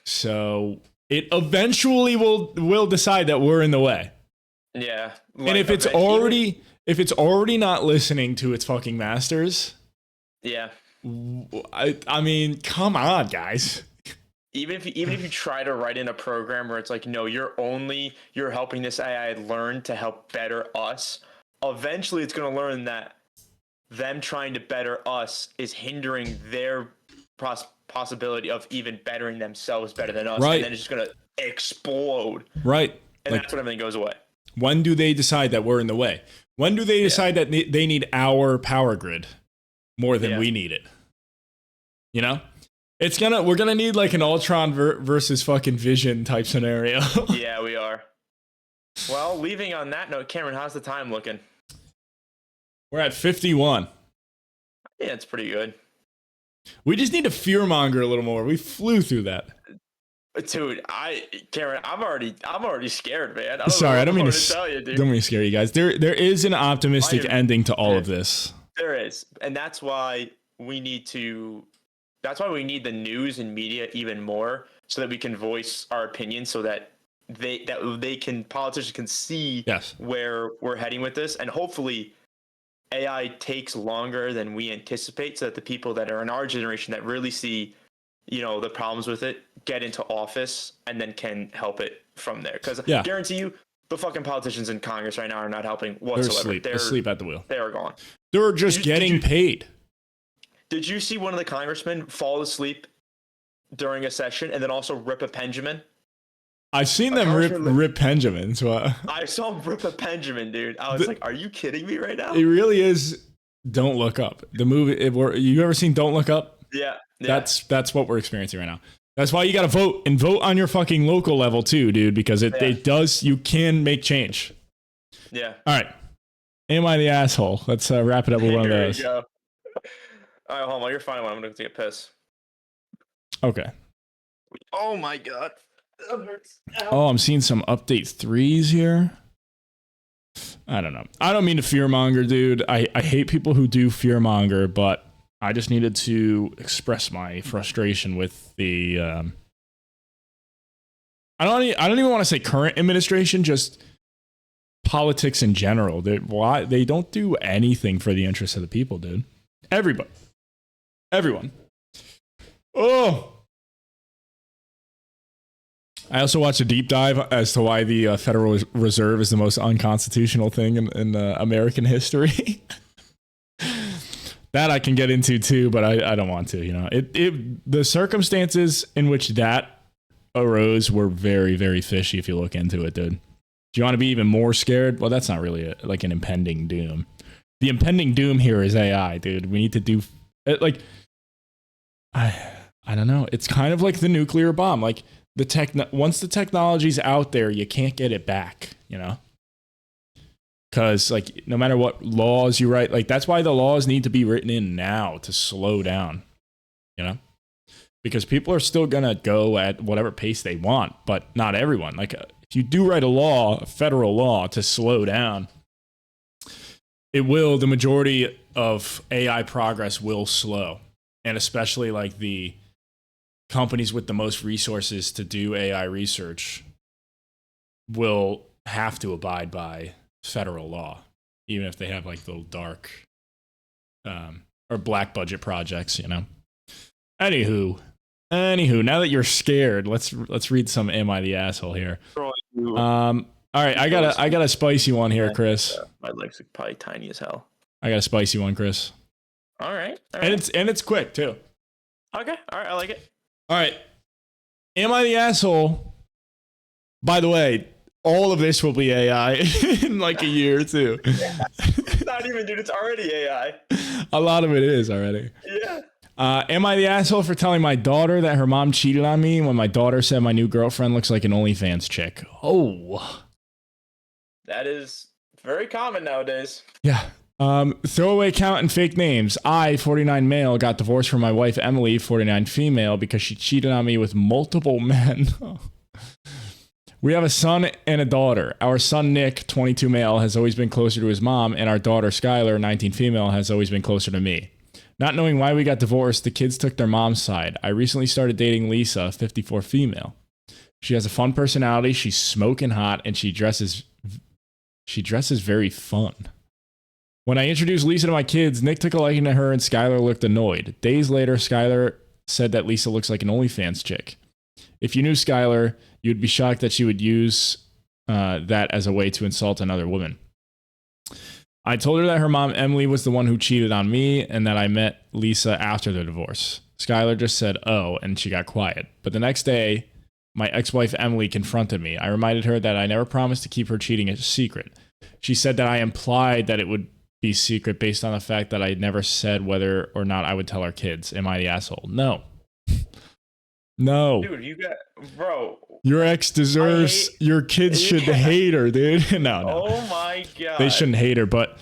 So it eventually will decide that we're in the way. Yeah. And if it's already not listening to its fucking masters, yeah. I mean, come on, guys. Even if you try to write in a program where it's like, no, you're helping this AI learn to help better us. Eventually, it's going to learn that them trying to better us is hindering their possibility of even bettering themselves better than us, right. And then it's just going to explode. Right. And that's when everything goes away. When do they decide that we're in the way? When do they decide that they need our power grid more than we need it? You know? We're gonna need like an Ultron versus fucking Vision type scenario. Yeah, we are. Well, leaving on that note, Cameron, how's the time looking? We're at 51. Yeah, it's pretty good. We just need to fearmonger a little more. We flew through that. Dude, Cameron, I'm already scared, man. I don't mean to tell you, dude. Don't mean to scare you guys. There is an optimistic ending to all of this. There is, and that's why we need the news and media even more, so that we can voice our opinions, so that politicians can see where we're heading with this, and hopefully AI takes longer than we anticipate, so that the people that are in our generation that really see, the problems with it, get into office and then can help it from there. Because I guarantee you, the fucking politicians in Congress right now are not helping whatsoever. They're asleep at the wheel. They are gone. They're just getting paid. Did you see one of the congressmen fall asleep during a session and then also rip a Benjamin? I've seen them rip Benjamins. I saw him rip a Benjamin, dude. I was like, are you kidding me right now? It really is Don't Look Up. The movie, you ever seen Don't Look Up? Yeah. That's what we're experiencing right now. That's why you got to vote, and vote on your fucking local level too, dude, because it does, you can make change. Yeah. All right. Am I the asshole? Let's wrap it up with one of those. Here we go. All right, hold on. You're fine. I'm going to take a piss. Okay. Oh my God. That hurts. Ow. Oh, I'm seeing some update 3s here. I don't know. I don't mean to fearmonger, dude. I hate people who do fearmonger, but I just needed to express my frustration with the I don't even want to say current administration, just politics in general. They don't do anything for the interests of the people, dude. Everyone. Oh. I also watched a deep dive as to why the Federal Reserve is the most unconstitutional thing in American history. That I can get into too, but I don't want to. The circumstances in which that arose were very, very fishy if you look into it, dude. Do you want to be even more scared? Well, that's not really like an impending doom. The impending doom here is AI, dude. We need to do like I don't know. It's kind of like the nuclear bomb. Like once the technology's out there, you can't get it back, Because like no matter what laws you write, like that's why the laws need to be written in now to slow down, Because people are still gonna go at whatever pace they want, but not everyone. Like if you do write a federal law to slow down, the majority of AI progress will slow, and especially like the companies with the most resources to do AI research will have to abide by federal law. even if they have like little dark or black budget projects, you know. Anywho, now that you're scared, let's read some Am I the Asshole here. All right, I got a spicy one here, Chris. My legs are probably tiny as hell. I got a spicy one, Chris. All right. And it's quick too. Okay. All right, I like it. All right. Am I the asshole? By the way, all of this will be AI in like a year or two. Not even, dude. It's already AI. A lot of it is already. Yeah. Am I the asshole for telling my daughter that her mom cheated on me when my daughter said my new girlfriend looks like an OnlyFans chick? Oh. That is very common nowadays. Yeah. Throwaway account and fake names. I, 49 male, got divorced from my wife Emily, 49 female, because she cheated on me with multiple men. We have a son and a daughter. Our son Nick, 22 male, has always been closer to his mom, and our daughter Skylar, 19 female, has always been closer to me. Not knowing why we got divorced, the kids took their mom's side. I recently started dating Lisa, 54 female. She has a fun personality, she's smoking hot, and she dresses very fun. When I introduced Lisa to my kids, Nick took a liking to her and Skylar looked annoyed. Days later, Skylar said that Lisa looks like an OnlyFans chick. If you knew Skylar, you'd be shocked that she would use that as a way to insult another woman. I told her that her mom, Emily, was the one who cheated on me and that I met Lisa after the divorce. Skylar just said, oh, and she got quiet. But the next day, my ex-wife, Emily, confronted me. I reminded her that I never promised to keep her cheating a secret. She said that I implied that it would be secret based on the fact that I never said whether or not I would tell our kids. Am I the asshole? No. No. Dude, bro. Your ex deserves, your kids should hate her, dude. No. Oh my God. They shouldn't hate her, but.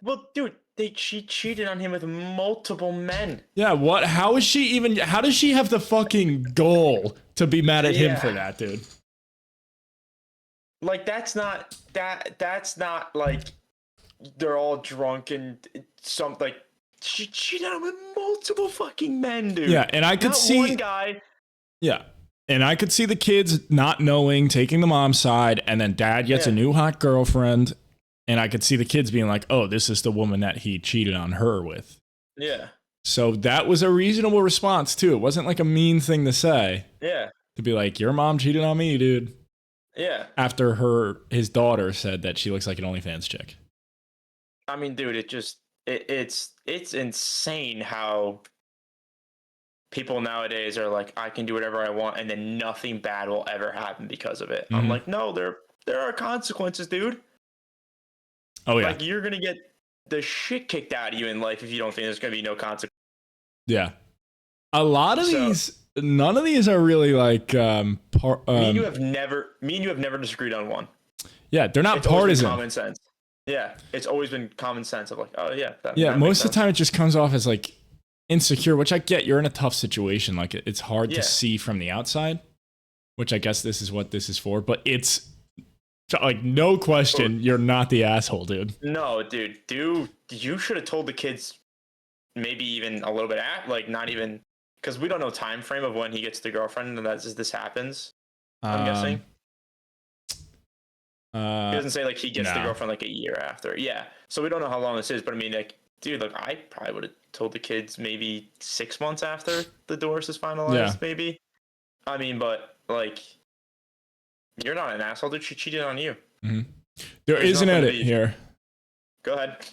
Well, dude, she cheated on him with multiple men. Yeah, what? How does she have the fucking goal to be mad at him for that, dude? Like, that's not like, they're all drunk and something. Like, she cheated on him with multiple fucking men, dude. Yeah, and I could see one guy. Yeah, and I could see the kids not knowing, taking the mom's side, and then dad gets a new hot girlfriend, and I could see the kids being like, "Oh, this is the woman that he cheated on her with." Yeah. So that was a reasonable response too. It wasn't like a mean thing to say. Yeah. To be like, "Your mom cheated on me, dude." Yeah. After his daughter said that she looks like an OnlyFans chick. I mean, dude, it's insane how people nowadays are like, I can do whatever I want, and then nothing bad will ever happen because of it. Mm-hmm. I'm like, no, there are consequences, dude. Oh yeah, like you're gonna get the shit kicked out of you in life if you don't think there's gonna be no consequence. Yeah, a lot of these, none of these are really like. Me and you have never disagreed on one. Yeah, they're not partisan. Common sense. Yeah, it's always been common sense of like, oh yeah. That most of the time it just comes off as like insecure, which I get. You're in a tough situation. Like it's hard to see from the outside, which I guess this is what this is for. But it's like no question, you're not the asshole, dude. No, dude. You should have told the kids maybe even a little bit like not even because we don't know time frame of when he gets the girlfriend and this happens. I'm guessing. He doesn't say like he gets the girlfriend like a year after. Yeah. So we don't know how long this is, but I mean, like, dude, like I probably would have told the kids maybe 6 months after the divorce is finalized, maybe. I mean, but like, you're not an asshole, dude. She cheated on you. Mm-hmm. There's is an edit here. Go ahead.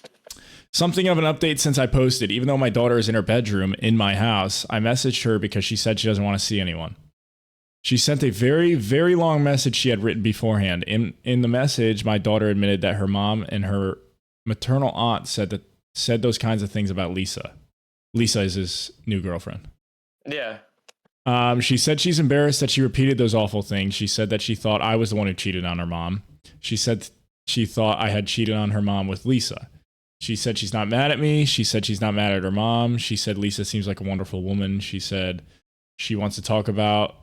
Something of an update since I posted. Even though my daughter is in her bedroom in my house, I messaged her because she said she doesn't want to see anyone. She sent a very, very long message she had written beforehand. In the message, my daughter admitted that her mom and her maternal aunt said those kinds of things about Lisa. Lisa is his new girlfriend. Yeah. She said she's embarrassed that she repeated those awful things. She said that she thought I was the one who cheated on her mom. She said she thought I had cheated on her mom with Lisa. She said she's not mad at me. She said she's not mad at her mom. She said Lisa seems like a wonderful woman. She said she wants to talk about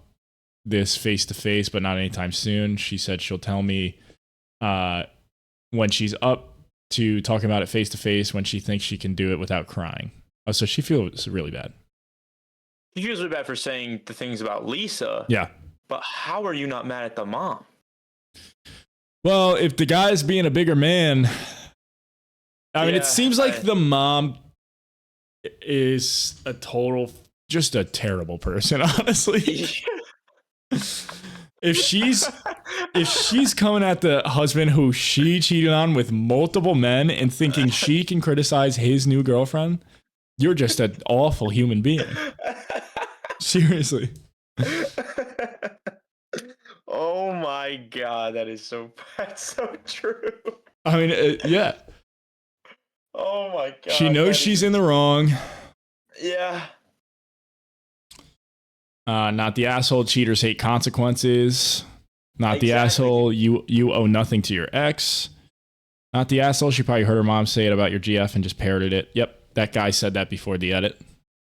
this face to face, but not anytime soon. She said she'll tell me when she's up to talking about it face to face when she thinks she can do it without crying. Oh, so she feels really bad. She feels really bad for saying the things about Lisa. Yeah. But how are you not mad at the mom? Well, if the guy's being a bigger man, I mean, it Yeah, seems like the mom is just a terrible person, honestly. if she's coming at the husband who she cheated on with multiple men and thinking she can criticize his new girlfriend, you're just an awful human being. Seriously. Oh my god, that's so true. I mean, yeah. Oh my god. She knows she's in the wrong. Yeah. Not the asshole. Cheaters hate consequences. Not the Exactly. asshole. You owe nothing to your ex. Not the asshole. She probably heard her mom say it about your GF and just parroted it. Yep, that guy said that before the edit.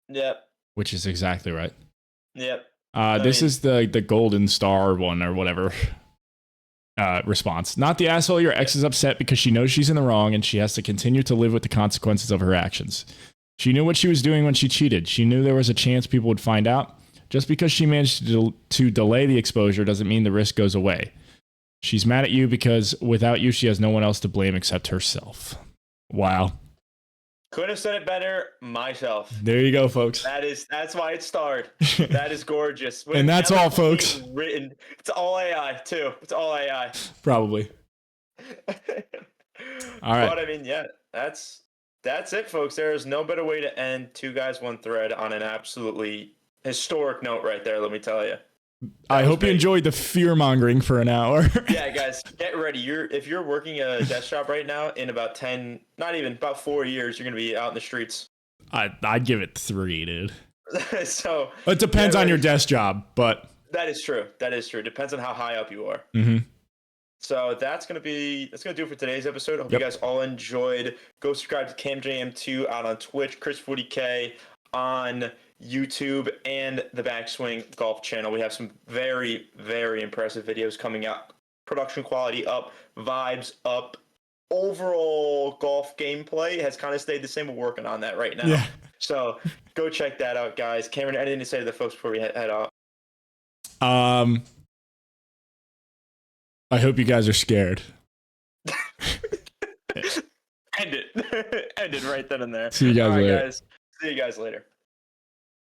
Yep. Which is exactly right. Yep. This is the golden star one or whatever response. Not the asshole. Your ex is upset because she knows she's in the wrong and she has to continue to live with the consequences of her actions. She knew what she was doing when she cheated. She knew there was a chance people would find out. Just because she managed to delay the exposure doesn't mean the risk goes away. She's mad at you because without you, she has no one else to blame except herself. Wow. Couldn't have said it better myself. There you go, folks. That's why it starred. That is gorgeous. And that's all, folks. Written. It's all AI too. It's all AI. Probably. All right. But I mean, yeah, that's it, folks. There is no better way to end Two Guys One Thread on an absolutely historic note right there, let me tell you. I hope you enjoyed the fear mongering for an hour. Yeah, guys, get ready. If you're working a desk job right now, in about 4 years, you're gonna be out in the streets. I'd give it 3, dude. So it depends on your desk job, but that is true. Depends on how high up you are. Mm-hmm. So that's gonna do it for today's episode. Hope you guys all enjoyed. Go subscribe to CamJM2 out on Twitch, Chris40K on YouTube, and the Backswing Golf channel. We have some very, very impressive videos coming out. Production quality up, vibes up, overall golf gameplay has kind of stayed the same. We're working on that right now. Yeah. So go check that out, guys. Cameron, anything to say to the folks before we head out? I hope you guys are scared. End it. End it right then and there. See you guys later. Guys. See you guys later.